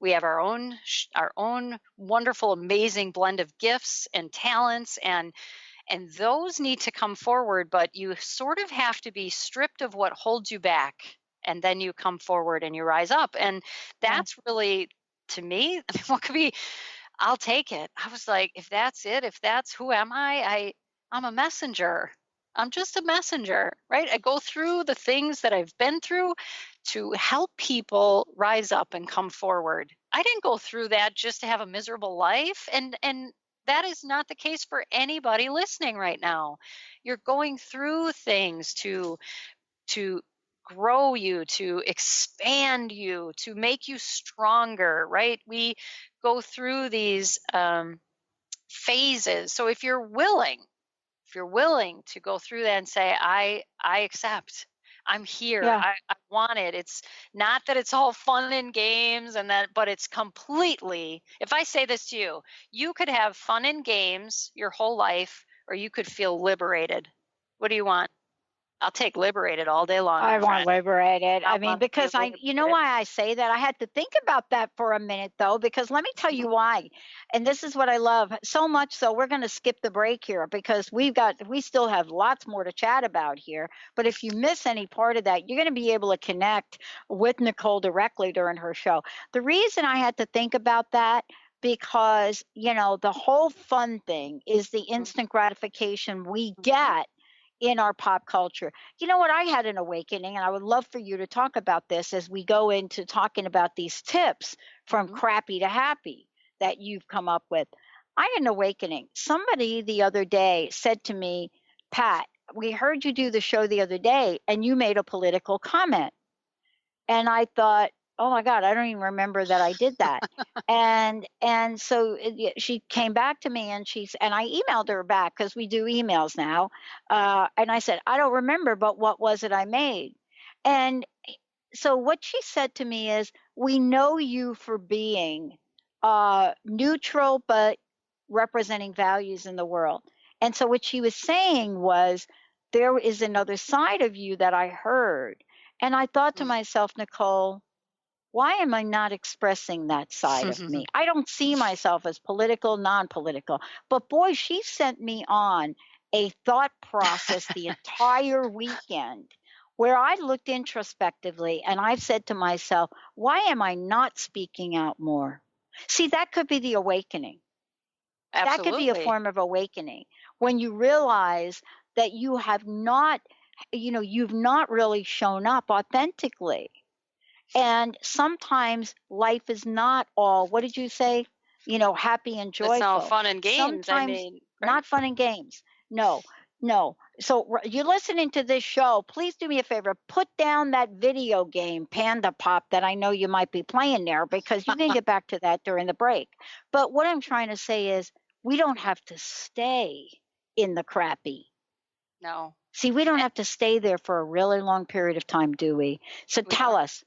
we have our own wonderful, amazing blend of gifts and talents, and those need to come forward, but you sort of have to be stripped of what holds you back, and then you come forward and you rise up. And that's really, to me, I mean, what could be, I'll take it. I was like, if that's it, if that's who am I'm a messenger. I'm just a messenger, right? I go through the things that I've been through to help people rise up and come forward. I didn't go through that just to have a miserable life. And that is not the case for anybody listening right now. You're going through things to grow you, to expand you, to make you stronger, right? We go through these phases. So if you're willing to go through that and say, I accept, I'm here, Yeah. I want it. It's not that it's all fun and games and that, but it's completely, if I say this to you, you could have fun and games your whole life, or you could feel liberated. What do you want? I'll take liberated all day long, I my want friend. liberated. I I mean, want to be because you know liberated. why I say that? I had to think about that for a minute though, because let me tell you why. And this is what I love so much. So we're going to skip the break here because we still have lots more to chat about here. But if you miss any part of that, you're going to be able to connect with Nicole directly during her show. The reason I had to think about that, because, the whole fun thing is the instant gratification we get in our pop culture. You know what? I had an awakening, and I would love for you to talk about this as we go into talking about these tips from crappy to happy that you've come up with. I had an awakening. Somebody the other day said to me, Pat, we heard you do the show the other day, and you made a political comment. And I thought, oh my God, I don't even remember that I did that. and so she came back to me and I emailed her back because we do emails now. And I said, I don't remember, but what was it I made? And so what she said to me is, we know you for being neutral, but representing values in the world. And so what she was saying was, there is another side of you that I heard. And I thought to myself, Nicole, why am I not expressing that side of me? I don't see myself as political, non-political. But boy, she sent me on a thought process the entire weekend where I looked introspectively and I said to myself, why am I not speaking out more? See, that could be the awakening. Absolutely. That could be a form of awakening when you realize that you have not, you've not really shown up authentically. And sometimes life is not all, what did you say? Happy and joyful. It's all fun and games. Sometimes right? Not fun and games. No. So you're listening to this show. Please do me a favor. Put down that video game, Panda Pop, that I know you might be playing there, because you can get back to that during the break. But what I'm trying to say is, we don't have to stay in the crappy. No. See, we don't have to stay there for a really long period of time, do we? So tell us,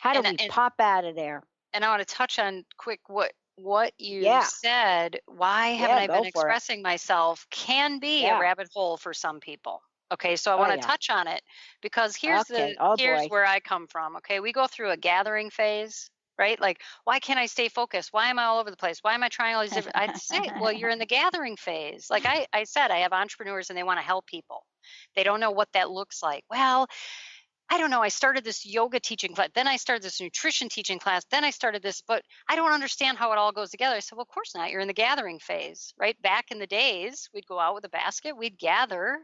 how do we pop out of there? And I want to touch on quick what you said. Why haven't I been expressing myself? Can be a rabbit hole for some people. Okay, so I want to touch on it, because here's where I come from. Okay, we go through a gathering phase, right? Like, why can't I stay focused? Why am I all over the place? Why am I trying all these different? I'd say, well, you're in the gathering phase. Like I said, I have entrepreneurs and they want to help people. They don't know what that looks like. Well, I don't know. I started this yoga teaching class. Then I started this nutrition teaching class. Then I started this, but I don't understand how it all goes together. I said, well, of course not. You're in the gathering phase, right? Back in the days, we'd go out with a basket. We'd gather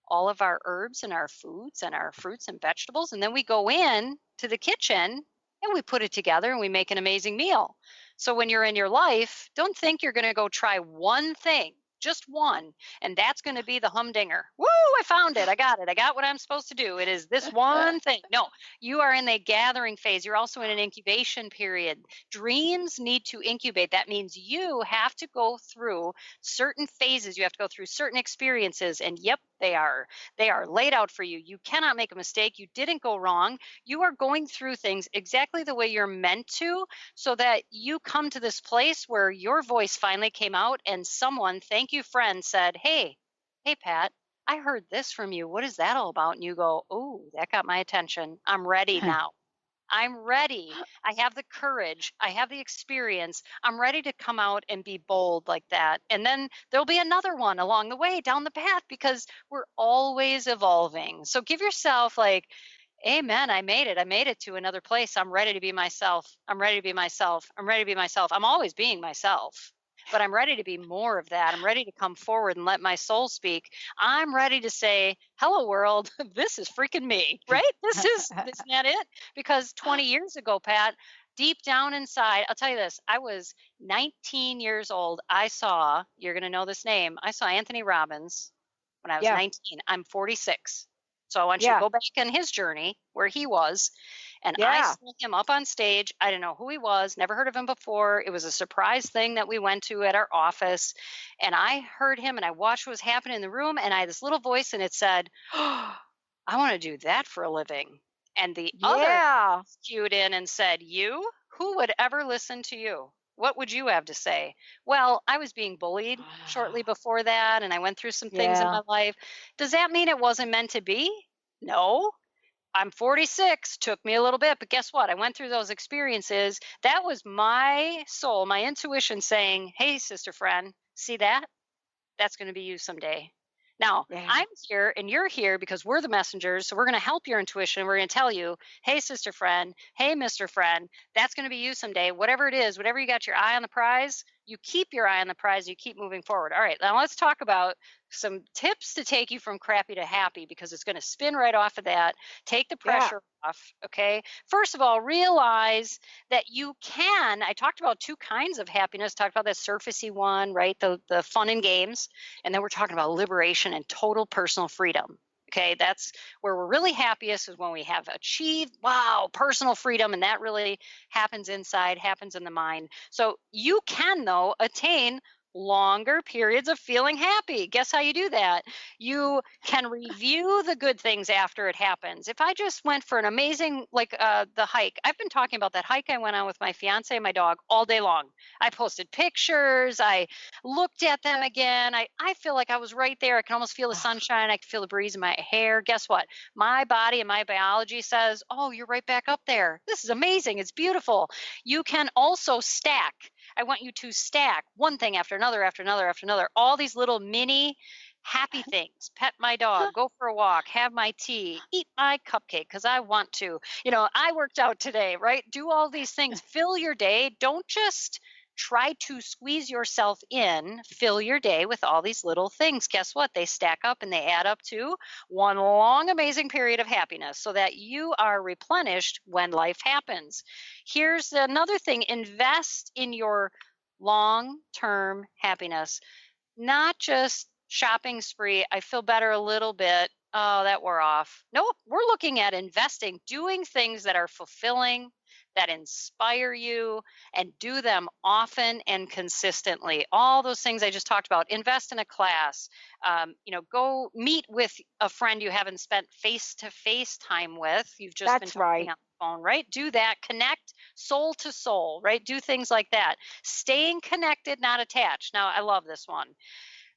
all of our herbs and our foods and our fruits and vegetables. And then we go in to the kitchen and we put it together and we make an amazing meal. So when you're in your life, don't think you're going to go try one thing, just one, and that's going to be the humdinger. Woo, I found it. I got it. I got what I'm supposed to do. It is this one thing. No, you are in the gathering phase. You're also in an incubation period. Dreams need to incubate. That means you have to go through certain phases. You have to go through certain experiences. And yep, they are laid out for you. You cannot make a mistake. You didn't go wrong. You are going through things exactly the way you're meant to, so that you come to this place where your voice finally came out and someone, thank you friend, said, hey Pat, I heard this from you. What is that all about? And you go, oh, that got my attention. I'm ready now. I'm ready. I have the courage. I have the experience. I'm ready to come out and be bold like that. And then there'll be another one along the way down the path, because we're always evolving. So give yourself like, amen, I made it. I made it to another place. I'm ready to be myself. I'm ready to be myself. I'm ready to be myself. I'm always being myself, but I'm ready to be more of that. I'm ready to come forward and let my soul speak. I'm ready to say, hello world, this is freaking me, right? Isn't that it? Because 20 years ago, Pat, deep down inside, I'll tell you this, I was 19 years old. You're going to know this name, I saw Anthony Robbins when I was 19. I'm 46. So I want you to go back in his journey where he was. And I saw him up on stage. I didn't know who he was, never heard of him before. It was a surprise thing that we went to at our office. And I heard him and I watched what was happening in the room. And I had this little voice and it said, oh, I want to do that for a living. And the other cued in and said, who would ever listen to you? What would you have to say? Well, I was being bullied shortly before that, and I went through some things in my life. Does that mean it wasn't meant to be? No. I'm 46, took me a little bit, but guess what? I went through those experiences. That was my soul, my intuition saying, hey, sister friend, see that? That's going to be you someday. Now, I'm here and you're here because we're the messengers. So we're going to help your intuition. We're going to tell you, hey, sister friend, hey, Mr. Friend, that's going to be you someday. Whatever it is, whatever you got your eye on the prize, you keep your eye on the prize, you keep moving forward. All right, now let's talk about some tips to take you from crappy to happy, because it's going to spin right off of that. Take the pressure off, okay? First of all, realize that you can. I talked about two kinds of happiness. Talked about that surfacey one, right? The fun and games. And then we're talking about liberation and total personal freedom. Okay, that's where we're really happiest, is when we have achieved, personal freedom, and that really happens inside, happens in the mind. So you can, though, attain longer periods of feeling happy. Guess how you do that? You can review the good things after it happens. If I just went for an amazing, the hike, I've been talking about that hike I went on with my fiance and my dog all day long. I posted pictures. I looked at them again. I feel like I was right there. I can almost feel the sunshine. I can feel the breeze in my hair. Guess what? My body and my biology says, oh, you're right back up there. This is amazing. It's beautiful. You can also stack. I want you to stack one thing after another, after another, after another. All these little mini happy things. Pet my dog, go for a walk, have my tea, eat my cupcake because I want to. I worked out today, right? Do all these things. Fill your day. Don't just try to squeeze yourself in. Fill your day with all these little things. Guess what? They stack up and they add up to one long, amazing period of happiness, so that you are replenished when life happens. Here's another thing. Invest in your long-term happiness, not just shopping spree. I feel better a little bit. Oh, that wore off. Nope. We're looking at investing, doing things that are fulfilling, that inspire you, and do them often and consistently. All those things I just talked about. Invest in a class. Go meet with a friend you haven't spent face-to-face time with. You've just been talking on the phone, right? Do that. Connect soul to soul, right? Do things like that. Staying connected, not attached. Now, I love this one.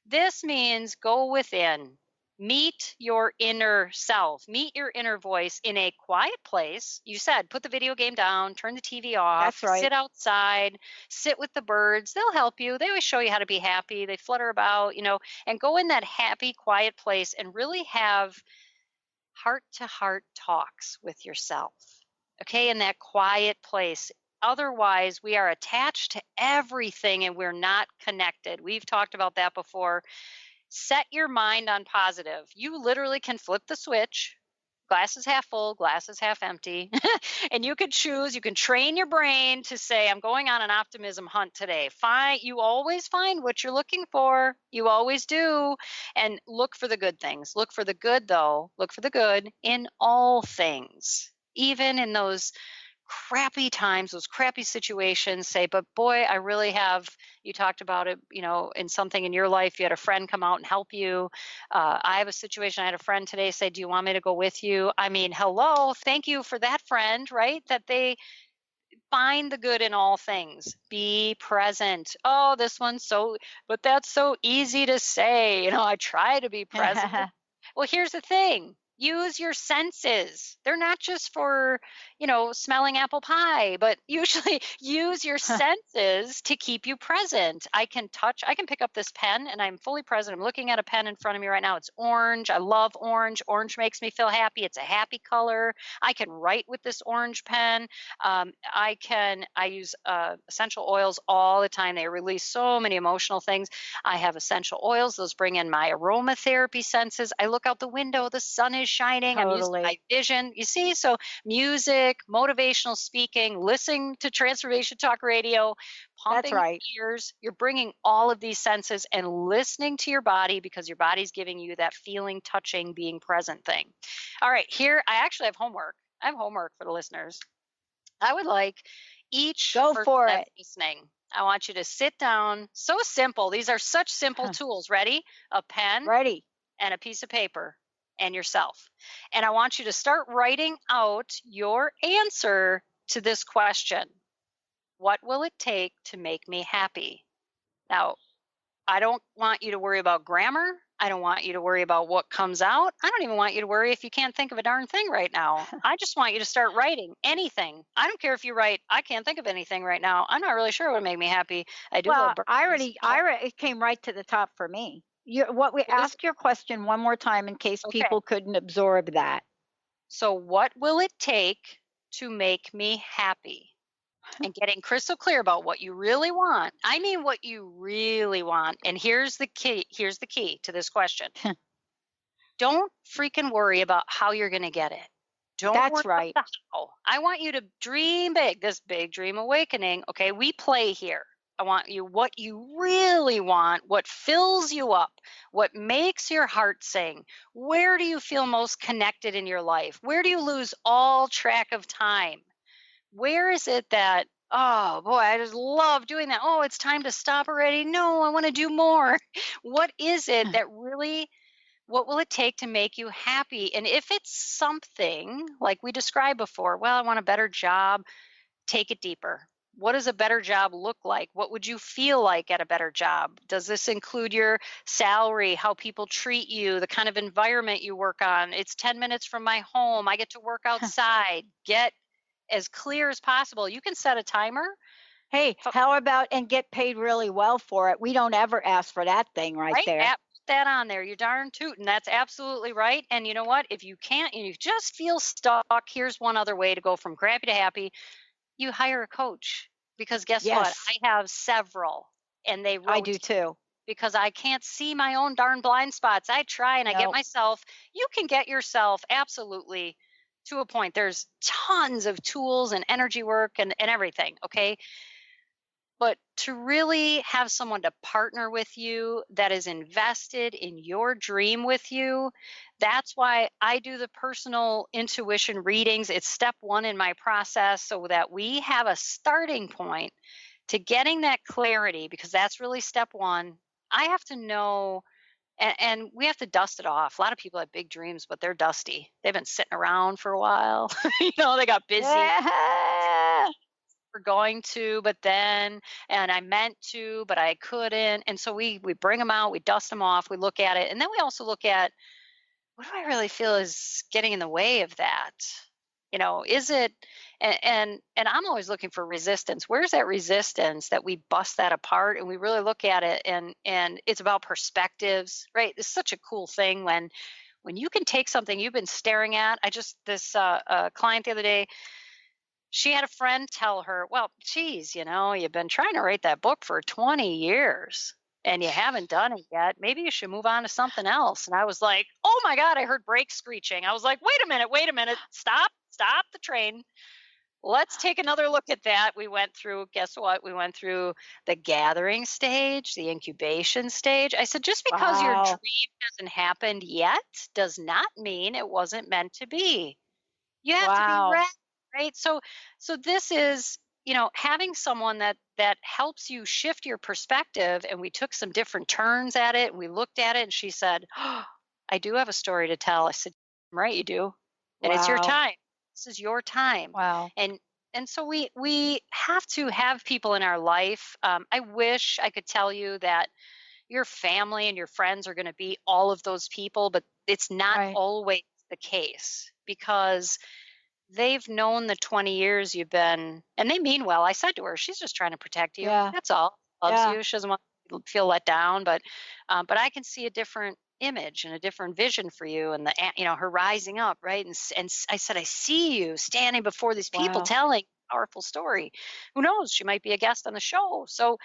This means go within. Meet your inner self. Meet your inner voice in a quiet place. You said, put the video game down, turn the TV off. That's right. Sit outside, sit with the birds. They'll help you. They always show you how to be happy. They flutter about, and go in that happy, quiet place and really have heart-to-heart talks with yourself, okay, in that quiet place. Otherwise, we are attached to everything and we're not connected. We've talked about that before. Set your mind on positive. You literally can flip the switch. Glass is half full, glass is half empty. And you can choose, you can train your brain to say, I'm going on an optimism hunt today. You always find what you're looking for. You always do. And look for the good things. Look for the good, though. Look for the good in all things, even in those crappy times, those crappy situations. Say, but boy, I really have, you talked about it, in something in your life, you had a friend come out and help you. I have a situation, I had a friend today say, do you want me to go with you? I mean, hello, thank you for that friend, right? That they find the good in all things. Be present. Oh, this one's but that's so easy to say. I try to be present. Well, here's the thing. Use your senses. They're not just for, smelling apple pie, but usually use your senses to keep you present. I can pick up this pen and I'm fully present. I'm looking at a pen in front of me right now. It's orange. I love orange. Orange makes me feel happy. It's a happy color. I can write with this orange pen. I use essential oils all the time. They release so many emotional things. I have essential oils. Those bring in my aromatherapy senses. I look out the window. The sun is shining. Totally. I'm using my vision. You see? So music, motivational speaking, listening to Transformation Talk Radio, pumping That's right. your ears. You're bringing all of these senses and listening to your body because your body's giving you that feeling, touching, being present thing. All right. Here, I actually have homework. I have homework for the listeners. I would like each person that's listening, I want you to sit down. So simple. These are such simple tools. Ready? A pen. Ready. And a piece of paper and yourself. And I want you to start writing out your answer to this question. What will it take to make me happy? Now, I don't want you to worry about grammar. I don't want you to worry about what comes out. I don't even want you to worry if you can't think of a darn thing right now. I just want you to start writing anything. I don't care if you write, I can't think of anything right now. I'm not really sure what would make me happy. I do. Well, it came right to the top for me. Ask your question one more time in case people couldn't absorb that. So what will it take to make me happy? And getting crystal clear about what you really want. I mean, what you really want. And here's the key to this question. Don't freaking worry about how you're going to get it. That's right. About the how. I want you to dream big, this big dream awakening. Okay, we play here. I want you what you really want, what fills you up, what makes your heart sing. Where do you feel most connected in your life? Where do you lose all track of time? Where is it that, oh boy, I just love doing that. Oh, it's time to stop already. No, I want to do more. What is it that really, what will it take to make you happy? And if it's something like we described before, well, I want a better job, take it deeper. What does a better job look like? What would you feel like at a better job? Does this include your salary, how people treat you, the kind of environment you work on? It's 10 minutes from my home. I get to work outside. Get as clear as possible. You can set a timer. Hey, how about and get paid really well for it? We don't ever ask for that thing right there. Put that on there. You're darn tootin'. That's absolutely right. And you know what? If you can't and you just feel stuck, here's one other way to go from crappy to happy. You hire a coach, because guess what? I have several, and they rotate. I do too. Because I can't see my own darn blind spots. I try and I get myself. You can get yourself absolutely to a point. There's tons of tools and energy work and everything, okay? But to really have someone to partner with you that is invested in your dream with you, that's why I do the personal intuition readings. It's step one in my process so that we have a starting point to getting that clarity, because that's really step one. I have to know. And we have to dust it off. A lot of people have big dreams, but they're dusty. They've been sitting around for a while. They got busy. We're going to, but then, and I meant to, but I couldn't. And so we bring them out, we dust them off, we look at it. And then we also look at, what do I really feel is getting in the way of that? Is it, and I'm always looking for resistance. Where's that resistance that we bust that apart and we really look at it, and it's about perspectives, right? It's such a cool thing when you can take something you've been staring at. This client the other day, she had a friend tell her, well, geez, you've been trying to write that book for 20 years. and you haven't done it yet, maybe you should move on to something else. And I was like, oh my God, I heard brakes screeching. I was like, wait a minute, stop the train. Let's take another look at that. We went through, guess what? We went through the gathering stage, the incubation stage. I said, just because your Wow. dream hasn't happened yet does not mean it wasn't meant to be. You have to be Wow. ready, right? So this is, having someone that helps you shift your perspective. And we took some different turns at it, and we looked at it, and she said, oh, I do have a story to tell. I said, right, you do. And it's your Wow. time. This is your time. Wow. And so we have to have people in our life. I wish I could tell you that your family and your friends are going to be all of those people, but it's not Right. always the case, because they've known the 20 years you've been, and they mean well. I said to her, she's just trying to protect you. Yeah. That's all. Loves Yeah. you. She doesn't want you to feel let down, but I can see a different image and a different vision for you, and her rising up, right? And I said, I see you standing before these people Wow. telling a powerful story. Who knows? She might be a guest on the show. So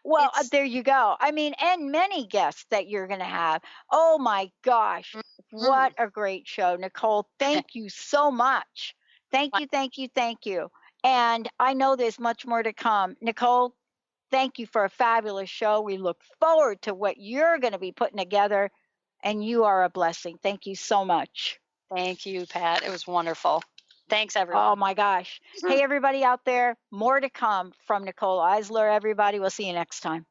Well, it's there you go. I mean, and many guests that you're going to have. Oh my gosh. What a great show. Nicole, thank you so much. Thank you, thank you, thank you. And I know there's much more to come. Nicole, thank you for a fabulous show. We look forward to what you're going to be putting together, and you are a blessing. Thank you so much. Thank you, Pat. It was wonderful. Thanks, everyone. Oh my gosh. Hey, everybody out there, more to come from Nicole Eisler, everybody. We'll see you next time.